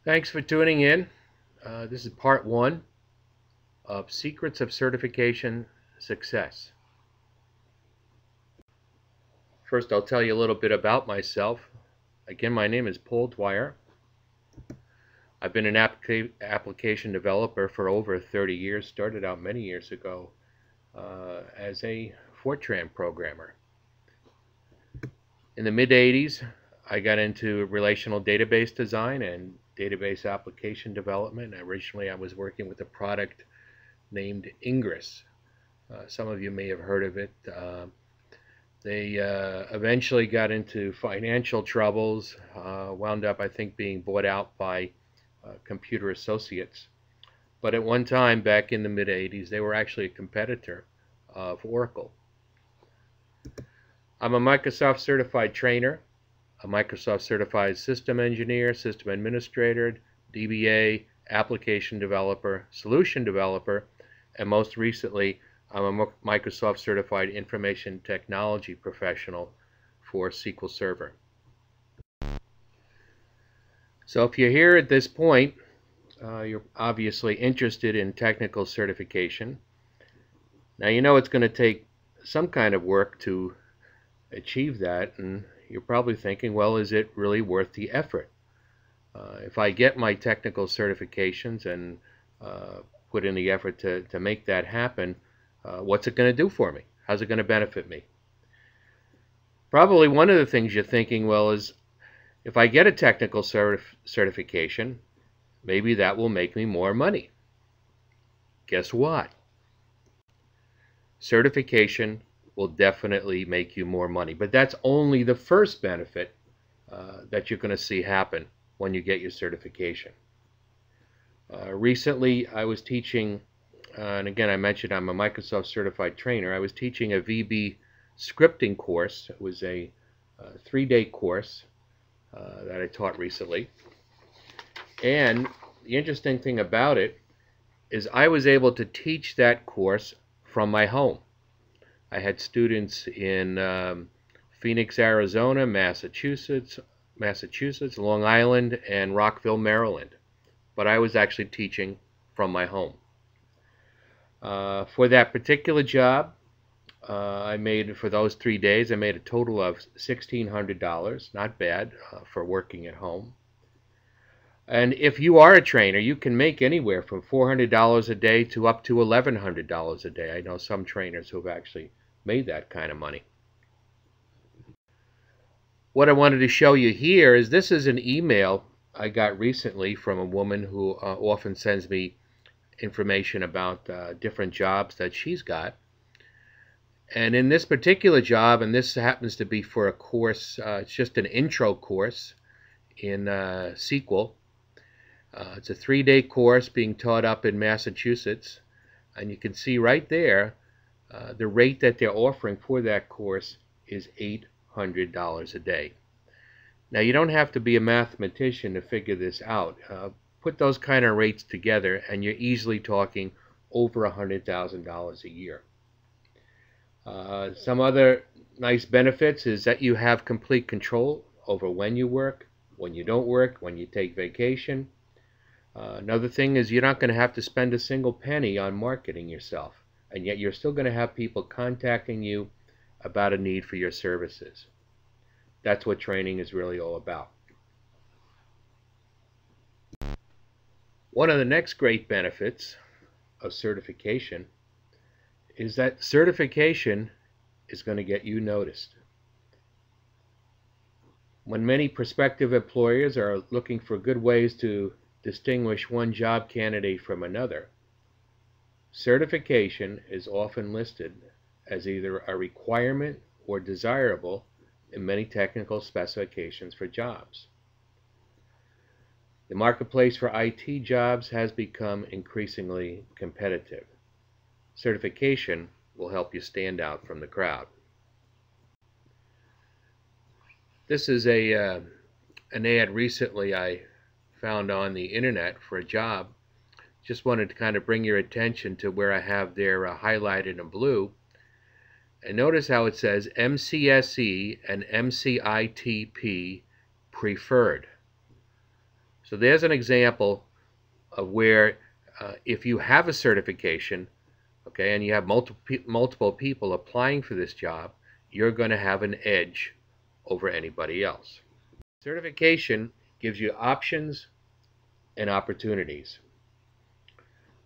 Thanks for tuning in. This is part one of Secrets of Certification Success. First, I'll tell you a little bit about myself. Again, my name is Paul Dwyer. I've been an application developer for over 30 years, started out many years ago as a Fortran programmer. In the mid-'80s, I got into relational database design and database application development. Originally, I was working with a product named Ingress. Some of you may have heard of it. They eventually got into financial troubles, wound up, I think, being bought out by Computer Associates. But at one time, back in the mid-'80s, they were actually a competitor of Oracle. I'm a Microsoft certified trainer, a Microsoft certified system engineer, system administrator, DBA, application developer, solution developer, and most recently, I'm a Microsoft certified information technology professional for SQL Server. So if you're here at this point, you're obviously interested in technical certification. Now you know it's going to take some kind of work to achieve that, and you're probably thinking, well, is it really worth the effort? If I get my technical certifications and put in the effort to make that happen, what's it going to do for me? How's it going to benefit me? Probably one of the things you're thinking, well, is if I get a technical certification, maybe that will make me more money. Guess what? Certification will definitely make you more money, but that's only the first benefit that you're going to see happen when you get your certification. Recently, I was teaching, and again, I mentioned I'm a Microsoft certified trainer. I was teaching a VB scripting course. It was a 3-day course that I taught recently. And the interesting thing about it is I was able to teach that course from my home. I had students in Phoenix, Arizona, Massachusetts, Long Island, and Rockville, Maryland. But I was actually teaching from my home. For that particular job, for those 3 days, I made a total of $1,600. Not bad for working at home. And if you are a trainer, you can make anywhere from $400 a day to up to $1,100 a day. I know some trainers who have actually made that kind of money. What I wanted to show you here is this is an email I got recently from a woman who often sends me information about different jobs that she's got. And in this particular job, and this happens to be for a course, it's just an intro course in SQL. It's a 3-day course being taught up in Massachusetts. And you can see right there, the rate that they're offering for that course is $800 a day. Now, you don't have to be a mathematician to figure this out. Put those kind of rates together, and you're easily talking over $100,000 a year. Some other nice benefits is that you have complete control over when you work, when you don't work, when you take vacation. Another thing is you're not going to have to spend a single penny on marketing yourself, and yet you're still going to have people contacting you about a need for your services. That's what training is really all about. One of the next great benefits of certification is that certification is going to get you noticed. When many prospective employers are looking for good ways to distinguish one job candidate from another, certification is often listed as either a requirement or desirable in many technical specifications for jobs. The marketplace for IT jobs has become increasingly competitive. Certification will help you stand out from the crowd. This is an ad recently I found on the internet for a job. Just wanted to kind of bring your attention to where I have there highlighted in blue. And notice how it says MCSE and MCITP preferred. So there's an example of where if you have a certification, okay, and you have multiple people applying for this job, you're going to have an edge over anybody else. Certification gives you options and opportunities.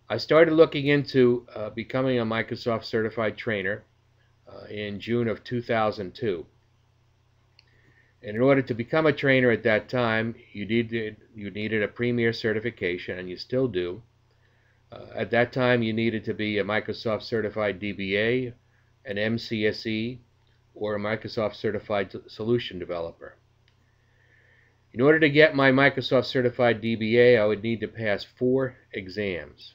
I started looking into becoming a Microsoft certified trainer in June of 2002. And in order to become a trainer at that time, you needed a Premier certification, and you still do. At that time, you needed to be a Microsoft certified DBA, an MCSE, or a Microsoft certified solution developer. In order to get my Microsoft certified DBA, I would need to pass 4 exams.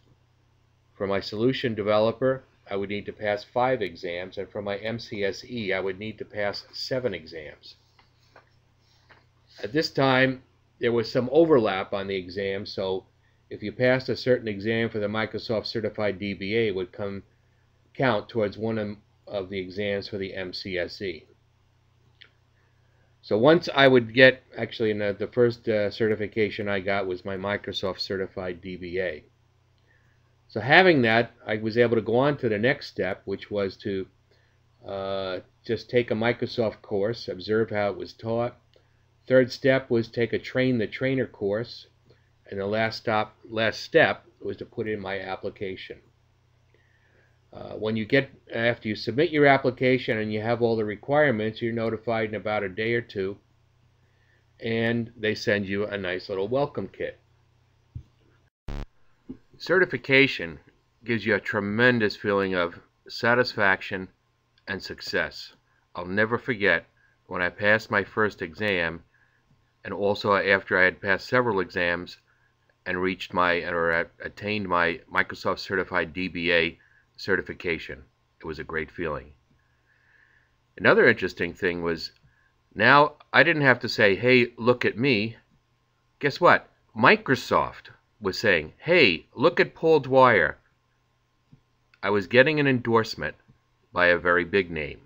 For my solution developer, I would need to pass 5 exams, and for my MCSE, I would need to pass 7 exams. At this time, there was some overlap on the exams, so if you passed a certain exam for the Microsoft certified DBA, it would count towards one of the exams for the MCSE. So once I would get, actually the first certification I got was my Microsoft certified DBA. So having that, I was able to go on to the next step, which was to just take a Microsoft course, observe how it was taught. Third step was take a Train the Trainer course, and the last step was to put in my application. After you submit your application and you have all the requirements, you're notified in about a day or two, and they send you a nice little welcome kit. Certification gives you a tremendous feeling of satisfaction and success. I'll never forget when I passed my first exam, and also after I had passed several exams and attained my Microsoft certified DBA certification. It was a great feeling. Another interesting thing was, now I didn't have to say, hey, look at me. Guess what? Microsoft was saying, hey, look at Paul Dwyer. I was getting an endorsement by a very big name.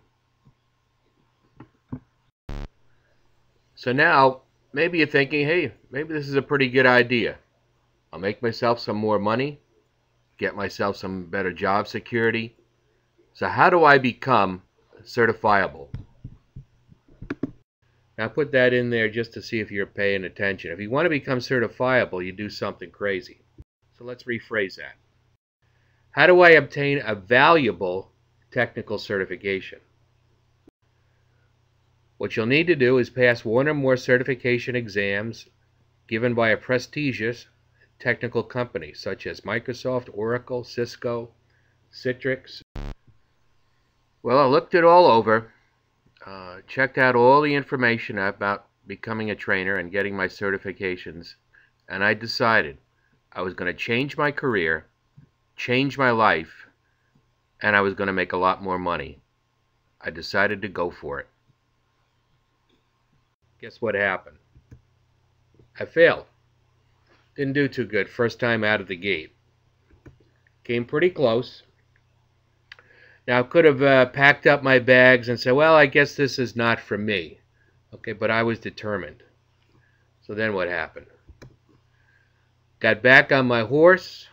So now, maybe you're thinking, hey, maybe this is a pretty good idea. I'll make myself some more money, get myself some better job security. So how do I become certifiable? Now put that in there just to see if you're paying attention. If you want to become certifiable, you do something crazy. So let's rephrase that. How do I obtain a valuable technical certification? What you'll need to do is pass 1 or more certification exams given by a prestigious technical company such as Microsoft, Oracle, Cisco, Citrix. Well, I looked it all over, checked out all the information about becoming a trainer and getting my certifications, and I decided I was going to change my career, change my life, and I was going to make a lot more money. I decided to go for it. Guess what happened? I failed. Didn't do too good first time out of the gate. Came pretty close. Now I could have packed up my bags and said, well, I guess this is not for me. Okay, but I was determined. So then what happened? Got back on my horse.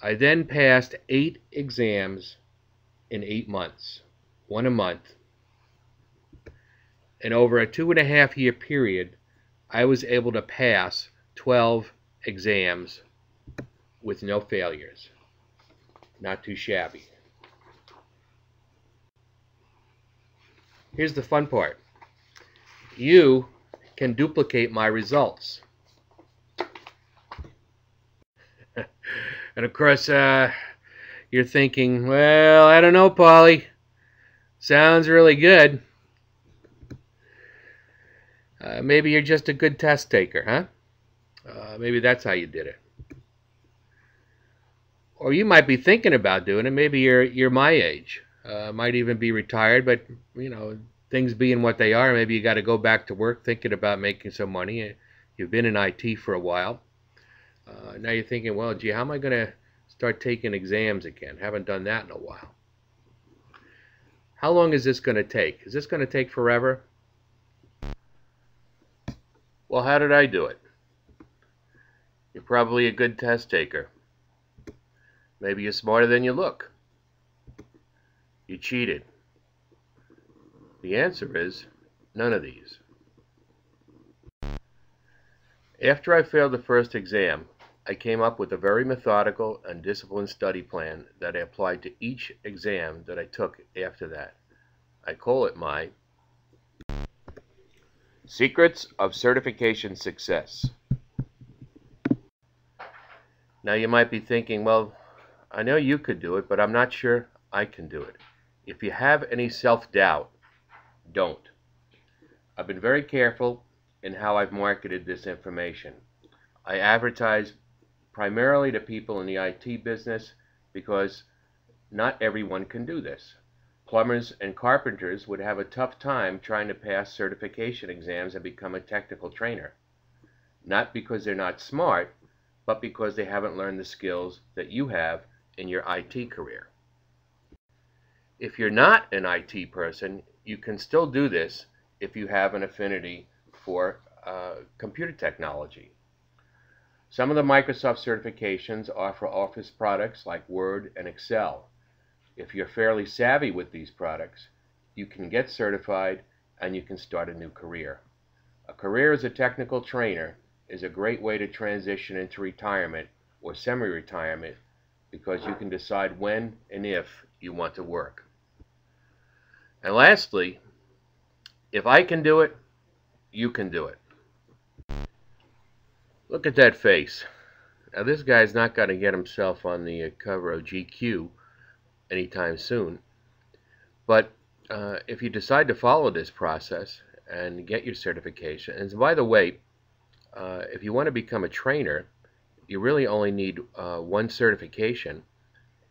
I then passed 8 exams in 8 months. 1 a month. And over a 2.5-year period, I was able to pass 12 exams with no failures. Not too shabby. Here's the fun part. You can duplicate my results. And of course, you're thinking, well, I don't know, Paulie. Sounds really good. Maybe you're just a good test taker, huh? Maybe that's how you did it. Or you might be thinking about doing it. Maybe you're my age. Might even be retired, but you know, things being what they are, maybe you got to go back to work thinking about making some money. You've been in IT for a while. Now you're thinking, well, gee, how am I going to start taking exams again? Haven't done that in a while. How long is this going to take? Is this going to take forever? Well, how did I do it? You're probably a good test taker. Maybe you're smarter than you look. You cheated. The answer is none of these. After I failed the first exam, I came up with a very methodical and disciplined study plan that I applied to each exam that I took after that. I call it my Secrets of Certification Success. Now you might be thinking, well, I know you could do it, but I'm not sure I can do it. If you have any self-doubt, don't. I've been very careful in how I've marketed this information. I advertise primarily to people in the IT business because not everyone can do this. Plumbers and carpenters would have a tough time trying to pass certification exams and become a technical trainer. Not because they're not smart, but because they haven't learned the skills that you have in your IT career. If you're not an IT person, you can still do this if you have an affinity for computer technology. Some of the Microsoft certifications offer Office products like Word and Excel. If you're fairly savvy with these products, you can get certified and you can start a new career. A career as a technical trainer is a great way to transition into retirement or semi-retirement because you can decide when and if you want to work. And lastly, if I can do it, you can do it. Look at that face. Now this guy's not going to get himself on the cover of GQ anytime soon. But if you decide to follow this process and get your certification, and by the way, if you want to become a trainer, you really only need one certification,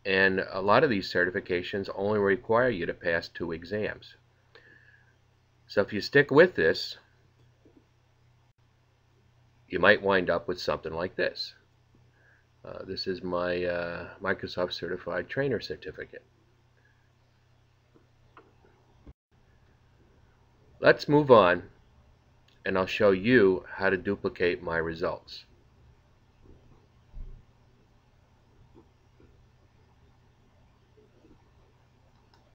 and a lot of these certifications only require you to pass 2 exams. So if you stick with this, you might wind up with something like this. This is my Microsoft Certified Trainer Certificate. Let's move on, and I'll show you how to duplicate my results.